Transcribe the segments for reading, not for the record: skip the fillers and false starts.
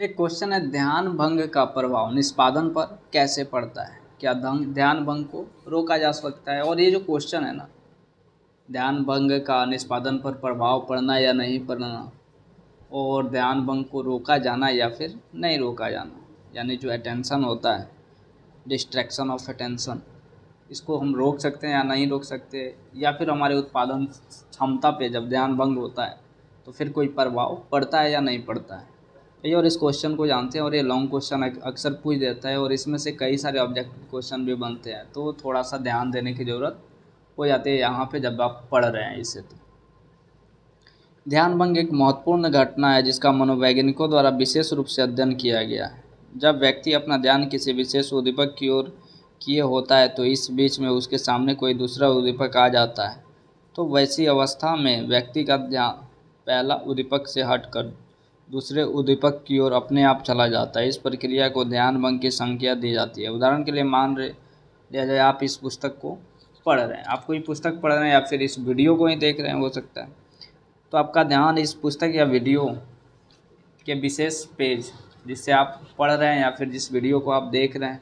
एक क्वेश्चन है, ध्यान भंग का प्रभाव निष्पादन पर कैसे पड़ता है? क्या ध्यान भंग को रोका जा सकता है? और ये जो क्वेश्चन है ना, ध्यान भंग का निष्पादन पर प्रभाव पड़ना या नहीं पड़ना, और ध्यान भंग को रोका जाना या फिर नहीं रोका जाना, यानी जो अटेंशन होता है, डिस्ट्रैक्शन ऑफ अटेंशन, इसको हम रोक सकते हैं या नहीं रोक सकते, या फिर हमारे उत्पादन क्षमता पे जब ध्यान भंग होता है तो फिर कोई प्रभाव पड़ता है या नहीं पड़ता है। ये और इस क्वेश्चन को जानते हैं, और ये लॉन्ग क्वेश्चन अक्सर पूछ देता है और इसमें से कई सारे ऑब्जेक्टिव क्वेश्चन भी बनते हैं, तो थोड़ा सा ध्यान देने की ज़रूरत हो जाती है यहाँ पे जब आप पढ़ रहे हैं इसे। तो ध्यान भंग एक महत्वपूर्ण घटना है जिसका मनोवैज्ञानिकों द्वारा विशेष रूप से अध्ययन किया गया है। जब व्यक्ति अपना ध्यान किसी विशेष उद्दीपक की ओर किए होता है तो इस बीच में उसके सामने कोई दूसरा उद्दीपक आ जाता है, तो वैसी अवस्था में व्यक्ति का ध्यान पहला उद्दीपक से हटकर दूसरे उद्दीपक की ओर अपने आप चला जाता है। इस प्रक्रिया को ध्यान भंग की संज्ञा दी जाती है। उदाहरण के लिए मान लिया जाए आप इस पुस्तक को पढ़ रहे हैं, आप कोई पुस्तक पढ़ रहे हैं या फिर इस वीडियो को ही देख रहे हैं, हो सकता है, तो आपका ध्यान इस पुस्तक या वीडियो के विशेष पेज जिससे आप पढ़ रहे हैं या फिर जिस वीडियो को आप देख रहे हैं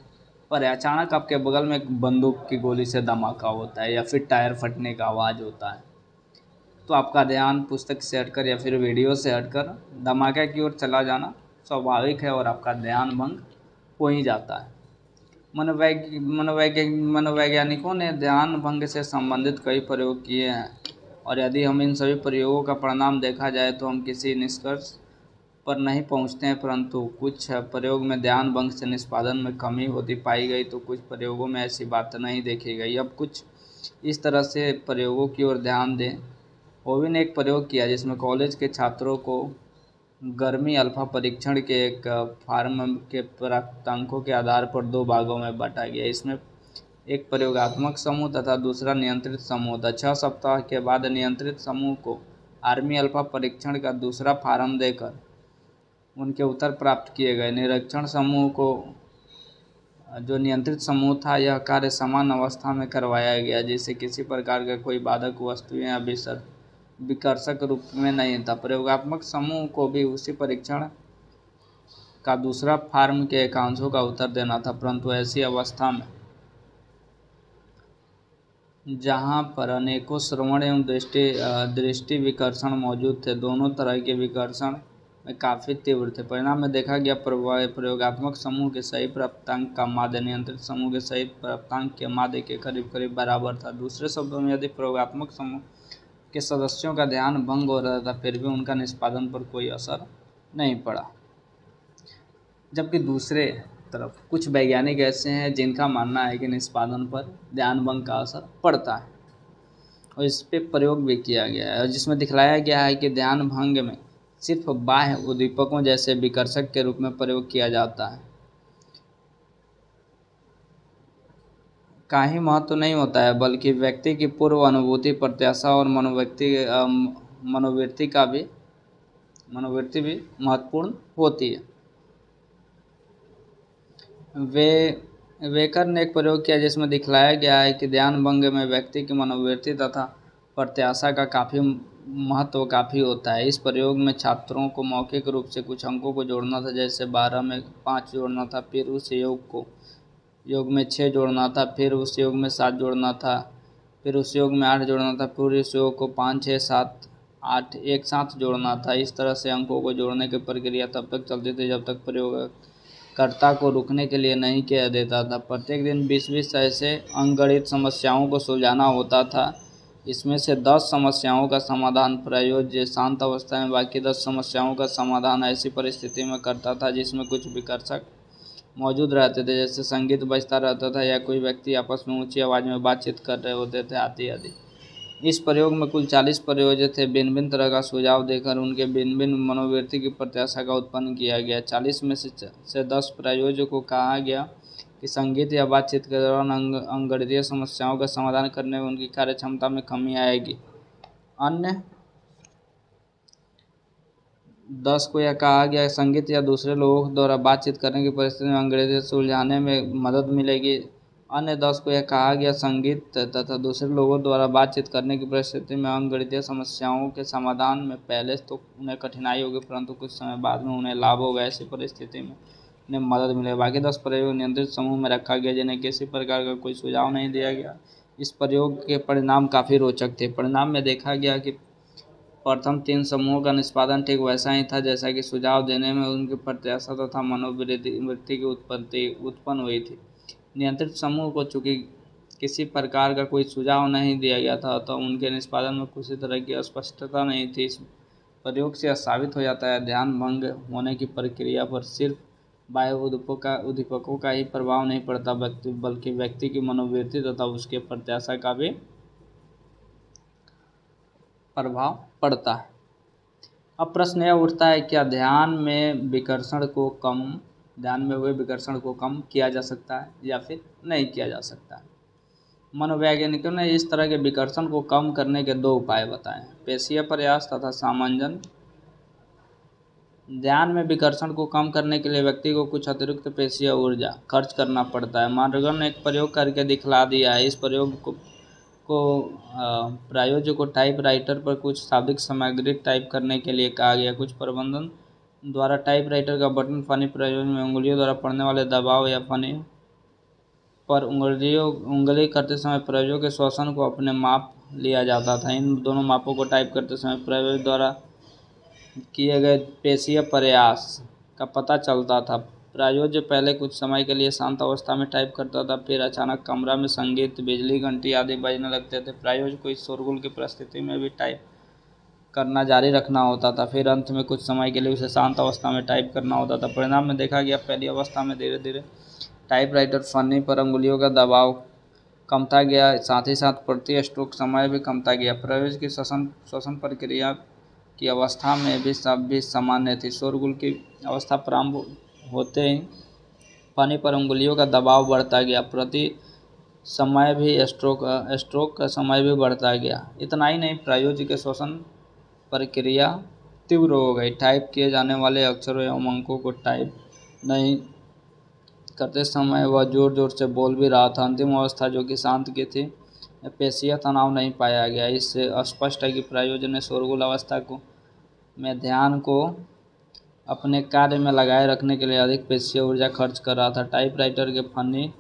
पर अचानक आपके बगल में एक बंदूक की गोली से धमाका होता है या फिर टायर फटने का आवाज़ होता है, तो आपका ध्यान पुस्तक से हटकर या फिर वीडियो से हटकर धमाके की ओर चला जाना स्वाभाविक है और आपका ध्यान भंग हो ही जाता है। मनोवैज्ञानिकों ने ध्यान भंग से संबंधित कई प्रयोग किए हैं, और यदि हम इन सभी प्रयोगों का परिणाम देखा जाए तो हम किसी निष्कर्ष पर नहीं पहुंचते हैं, परंतु कुछ प्रयोग में ध्यान भंग से निष्पादन में कमी होती पाई गई तो कुछ प्रयोगों में ऐसी बात नहीं देखी गई। अब कुछ इस तरह से प्रयोगों की ओर ध्यान दें। ओवी ने एक प्रयोग किया जिसमें कॉलेज के छात्रों को गर्मी अल्फा परीक्षण के एक फार्म के प्राप्तांकों के आधार पर दो भागों में बांटा गया। इसमें एक प्रयोगात्मक समूह तथा दूसरा नियंत्रित समूह था। 6 सप्ताह के बाद नियंत्रित समूह को आर्मी अल्फा परीक्षण का दूसरा फार्म देकर उनके उत्तर प्राप्त किए गए। निरीक्षण समूह को जो नियंत्रित समूह था यह कार्य समान अवस्था में करवाया गया जिससे किसी प्रकार का कोई बाधक वस्तुएं या विकर्षक रूप में नहीं था। प्रयोगात्मक समूह को भी उसी परीक्षण का दूसरा फार्म के एकांशों का उत्तर देना था, परंतु ऐसी अवस्था में जहाँ पर अनेकों श्रवण एवं दृष्टि विकर्षण मौजूद थे, दोनों तरह के विकर्षण में काफ़ी तीव्र थे। परिणाम में देखा गया प्रयोगात्मक समूह के सही प्राप्तांक का माध्य नियंत्रित समूह के सही प्राप्तांक के माध्य के करीब करीब बराबर था। दूसरे शब्दों में यदि प्रयोगात्मक समूह के सदस्यों का ध्यान भंग हो रहा था फिर भी उनका निष्पादन पर कोई असर नहीं पड़ा, जबकि दूसरे तरफ कुछ वैज्ञानिक ऐसे हैं जिनका मानना है कि निष्पादन पर ध्यान भंग का असर पड़ता है, और इस पर प्रयोग भी किया गया है और जिसमें दिखलाया गया है कि ध्यान भंग में सिर्फ बाह्य उद्दीपकों जैसे विकर्षक के रूप में प्रयोग किया जाता है का ही महत्व नहीं होता है, बल्कि व्यक्ति की पूर्व अनुभूति, प्रत्याशा और मनोवृत्ति भी महत्वपूर्ण होती है। वेकर ने एक प्रयोग किया जिसमें दिखलाया गया है कि ध्यान भंग में व्यक्ति की मनोवृत्ति तथा प्रत्याशा का महत्व काफ़ी होता है। इस प्रयोग में छात्रों को मौखिक रूप से कुछ अंकों को जोड़ना था, जैसे 12 में 5 जोड़ना था, फिर उस योग में 6 जोड़ना था, फिर उस योग में 7 जोड़ना था, फिर उस योग में 8 जोड़ना था, फिर इस योग को 5, 6, 7, 8 एक साथ जोड़ना था। इस तरह से अंकों को जोड़ने की प्रक्रिया तब तक चलती थी जब तक प्रयोगकर्ता को रुकने के लिए नहीं कह देता था। प्रत्येक दिन 20-20 ऐसे अंकगणित समस्याओं को सुलझाना होता था। इसमें से 10 समस्याओं का समाधान प्रयोज्य शांत अवस्था में, बाकी 10 समस्याओं का समाधान ऐसी परिस्थिति में करता था जिसमें कुछ विकर्षक मौजूद रहते थे, जैसे संगीत बजता रहता था या कोई व्यक्ति आपस में ऊंची आवाज़ में बातचीत कर रहे होते थे आदि आदि। इस प्रयोग में कुल 40 प्रयोज्य थे। भिन्न भिन्न तरह का सुझाव देकर उनके भिन्न भिन्न मनोवृत्ति की प्रत्याशा का उत्पन्न किया गया। 40 में से 10 प्रयोज्यों को कहा गया कि संगीत या बातचीत के दौरान अंकगणितीय समस्याओं का समाधान करने में उनकी कार्य क्षमता में कमी आएगी। अन्य 10 को यह कहा गया संगीत या दूसरे लोगों द्वारा बातचीत करने की परिस्थिति में अंग्रेजी सुलझाने में मदद मिलेगी। अन्य 10 को यह कहा गया संगीत तथा दूसरे लोगों द्वारा बातचीत करने की परिस्थिति में अंकगणितीय समस्याओं के समाधान में पहले तो उन्हें कठिनाई होगी, परंतु कुछ समय बाद में उन्हें लाभ होगा। ऐसी परिस्थिति में उन्हें मदद मिलेगी। बाकी 10 प्रयोग नियंत्रित समूह में रखा गया जिन्हें किसी प्रकार का कोई सुझाव नहीं दिया गया। इस प्रयोग के परिणाम काफ़ी रोचक थे। परिणाम में देखा गया कि प्रथम 3 समूहों का निष्पादन ठीक वैसा ही था जैसा कि सुझाव देने में उनकी प्रत्याशा तथा मनोवृत्ति की उत्पन्न हुई थी। नियंत्रित समूह को चूंकि किसी प्रकार का कोई सुझाव नहीं दिया गया था तो उनके निष्पादन में किसी तरह की अस्पष्टता नहीं थी। इस प्रयोग से यह साबित हो जाता है ध्यान भंग होने की प्रक्रिया पर सिर्फ बाह्य उद्दीपकों का ही प्रभाव नहीं पड़ता, बल्कि व्यक्ति की मनोवृत्ति तथा उसके प्रत्याशा का भी प्रभाव पड़ता है। अब प्रश्न यह उठता है, क्या ध्यान में हुए विकर्षण को कम किया जा सकता है या फिर नहीं किया जा सकता है। मनोवैज्ञानिकों ने इस तरह के विकर्षण को कम करने के 2 उपाय बताए हैं, पेशीय प्रयास तथा सामंजन। ध्यान में विकर्षण को कम करने के लिए व्यक्ति को कुछ अतिरिक्त पेशीय ऊर्जा खर्च करना पड़ता है। मार्गन ने एक प्रयोग करके दिखला दिया है। इस प्रयोग को प्रायोजक को टाइपराइटर पर कुछ शाब्दिक सामग्री टाइप करने के लिए कहा गया। कुछ प्रबंधन द्वारा टाइपराइटर का बटन फनी प्रयोग में उंगलियों द्वारा पड़ने वाले दबाव या फनी पर उंगली करते समय प्रयोजक के श्वसन को अपने माप लिया जाता था। इन दोनों मापों को टाइप करते समय प्रयोजक द्वारा किए गए पेशीय प्रयास का पता चलता था। प्रायोज्य पहले कुछ समय के लिए शांत अवस्था में टाइप करता था, फिर अचानक कमरा में संगीत, बिजली, घंटी आदि बजने लगते थे। प्रायोज्य को इस शोरगुल की परिस्थिति में भी टाइप करना जारी रखना होता था, फिर अंत में कुछ समय के लिए उसे शांत अवस्था में टाइप करना होता था। परिणाम में देखा गया पहली अवस्था में धीरे धीरे टाइपराइटर फनी पर अंगुलियों का दबाव कमता गया, साथ ही साथ प्रति स्ट्रोक समय भी कमता गया। प्रयोज्य की श्वसन प्रक्रिया की अवस्था में भी सब भी सामान्य थी। शोरगुल की अवस्था प्रारंभ होते ही फनी पर अंगुलियों का दबाव बढ़ता गया, प्रति समय भी स्ट्रोक का समय भी बढ़ता गया। इतना ही नहीं, प्रायोज्य के श्वसन प्रक्रिया तीव्र हो गई। टाइप किए जाने वाले अक्षरों एवं अंकों को टाइप नहीं करते समय वह जोर जोर से बोल भी रहा था। अंतिम अवस्था जो कि शांत की थी, पेशीय तनाव नहीं पाया गया। इससे स्पष्ट है कि प्रायोजन ने शोरगुल अवस्था में ध्यान को अपने कार्य में लगाए रखने के लिए अधिक पेशीय ऊर्जा खर्च कर रहा था। टाइपराइटर के फनी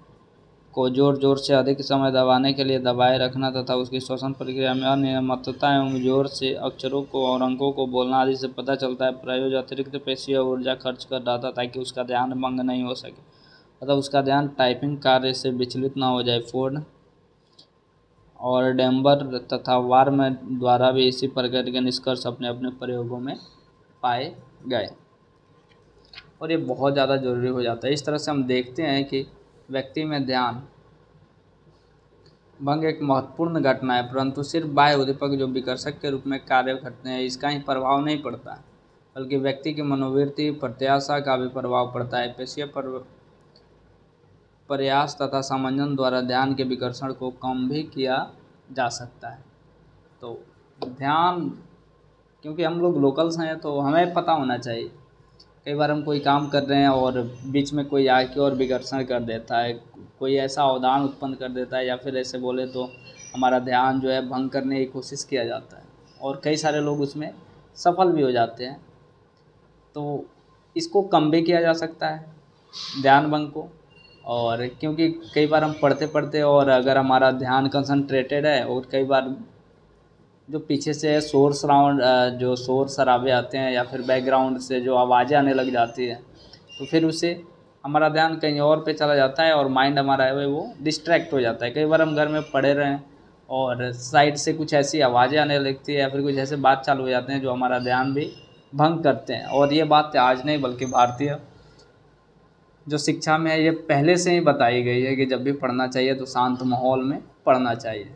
को जोर जोर से अधिक समय दबाने के लिए दबाए रखना तथा उसकी श्वसन प्रक्रिया में अनियमितता एवं जोर से अक्षरों को और अंकों को बोलना आदि से पता चलता है प्रायोजक अतिरिक्त पेशीय ऊर्जा खर्च कर रहा था ताकि उसका ध्यान भंग नहीं हो सके अतः उसका ध्यान टाइपिंग कार्य से विचलित न हो जाए। फोर्ड और डेम्बर तथा वार्म द्वारा भी इसी प्रकार के निष्कर्ष अपने अपने प्रयोगों में पाए गए और ये बहुत ज़्यादा ज़रूरी हो जाता है। इस तरह से हम देखते हैं कि व्यक्ति में ध्यान भंग एक महत्वपूर्ण घटना है, परंतु सिर्फ बाह्य उद्दीपक जो विकर्षक के रूप में कार्य करते हैं इसका ही प्रभाव नहीं पड़ता है, बल्कि व्यक्ति की मनोवृत्ति, प्रत्याशा का भी प्रभाव पड़ता है। पेशीय प्रयास तथा सामंजन द्वारा ध्यान के विकर्षण को कम भी किया जा सकता है। तो ध्यान, क्योंकि हम लोग लोकल्स हैं तो हमें पता होना चाहिए। कई बार हम कोई काम कर रहे हैं और बीच में कोई आके और विकर्षण कर देता है, कोई ऐसा अवधान उत्पन्न कर देता है, या फिर ऐसे बोले तो हमारा ध्यान जो है भंग करने की कोशिश किया जाता है और कई सारे लोग उसमें सफल भी हो जाते हैं। तो इसको कम भी किया जा सकता है ध्यान भंग को। और क्योंकि कई बार हम पढ़ते पढ़ते और अगर हमारा ध्यान कंसंट्रेटेड है और कई बार जो पीछे से जो शोर शराबे आते हैं या फिर बैकग्राउंड से जो आवाज़ें आने लग जाती है तो फिर उससे हमारा ध्यान कहीं और पे चला जाता है और माइंड हमारा है वो डिस्ट्रैक्ट हो जाता है। कई बार हम घर में पड़े रहें और साइड से कुछ ऐसी आवाज़ें आने लगती है या फिर कुछ ऐसे बात चालू हो जाते हैं जो हमारा ध्यान भी भंग करते हैं। और ये बात आज नहीं बल्कि भारतीय जो शिक्षा में है ये पहले से ही बताई गई है कि जब भी पढ़ना चाहिए तो शांत माहौल में पढ़ना चाहिए।